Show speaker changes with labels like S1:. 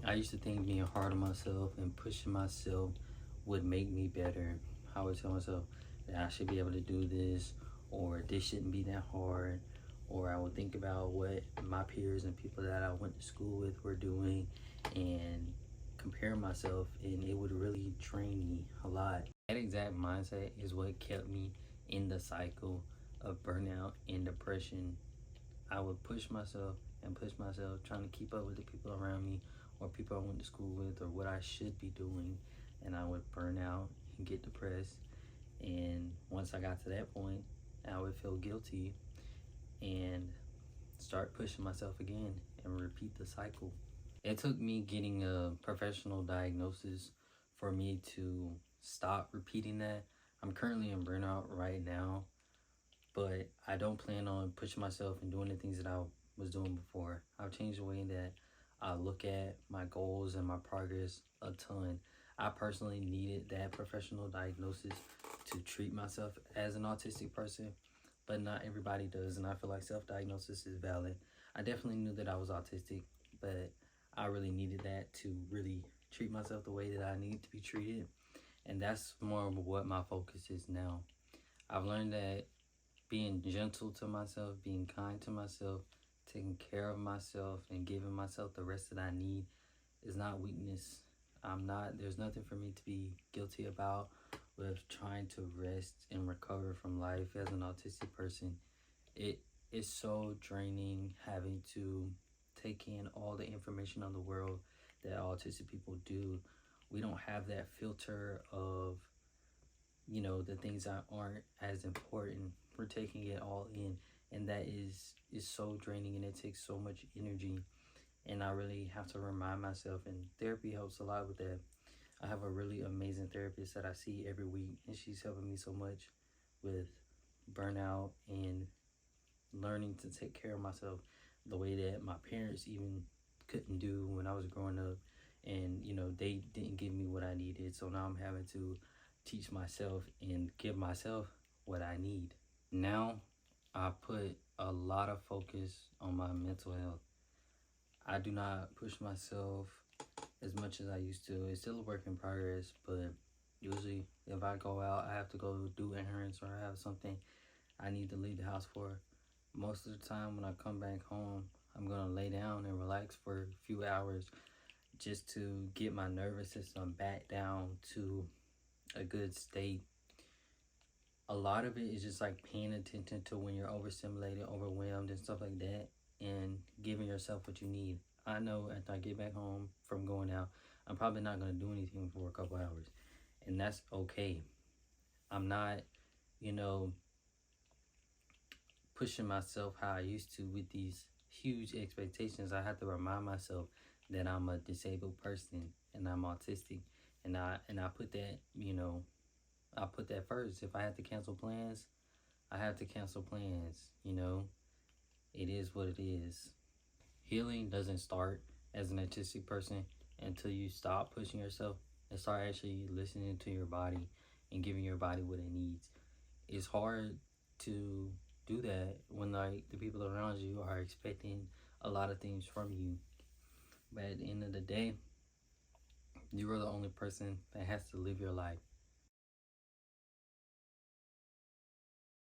S1: I used to think being hard on myself and pushing myself would make me better. I would tell myself that I should be able to do this, or this shouldn't be that hard, or I would think about what my peers and people that I went to school with were doing and compare myself, and it would really drain me a lot. That exact mindset is what kept me in the cycle of burnout and depression. I would push myself and push myself, trying to keep up with the people around me or people I went to school with or what I should be doing. And I would burn out and get depressed. And once I got to that point, I would feel guilty and start pushing myself again and repeat the cycle. It took me getting a professional diagnosis for me to stop repeating that. I'm currently in burnout right now, but I don't plan on pushing myself and doing the things that I was doing before. I've changed the way that I look at my goals and my progress a ton. I personally needed that professional diagnosis to treat myself as an autistic person, but not everybody does, and I feel like self-diagnosis is valid. I definitely knew that I was autistic, but I really needed that to really treat myself the way that I need to be treated, and that's more of what my focus is now. I've learned that being gentle to myself, being kind to myself, taking care of myself, and giving myself the rest that I need is not weakness. There's nothing for me to be guilty about with trying to rest and recover from life as an autistic person. It is so draining having to take in all the information on the world that autistic people do. We don't have that filter of the things that aren't as important. We're taking it all in, and that is so draining, and it takes so much energy. And I really have to remind myself, and therapy helps a lot with that. I have a really amazing therapist that I see every week, and she's helping me so much with burnout and learning to take care of myself the way that my parents even couldn't do when I was growing up. And they didn't give me what I needed, so now I'm having to teach myself and give myself what I need. Now I put a lot of focus on my mental health. I do not push myself as much as I used to. It's still a work in progress, but usually if I go out, I have to go do errands or I have something I need to leave the house for. Most of the time when I come back home, I'm gonna lay down and relax for a few hours just to get my nervous system back down to a good state. A lot of it is just like paying attention to when you're overstimulated, overwhelmed, and stuff like that, and giving yourself what you need. I know after I get back home from going out, I'm probably not going to do anything for a couple hours, and that's okay. I'm not, you know, pushing myself how I used to with these huge expectations. I have to remind myself that I'm a disabled person and I'm autistic, and I put that, I put that first. If I have to cancel plans, I have to cancel plans. It is what it is. Healing doesn't start as an autistic person until you stop pushing yourself and start actually listening to your body and giving your body what it needs. It's hard to do that when like the people around you are expecting a lot of things from you. But at the end of the day, you are the only person that has to live your life.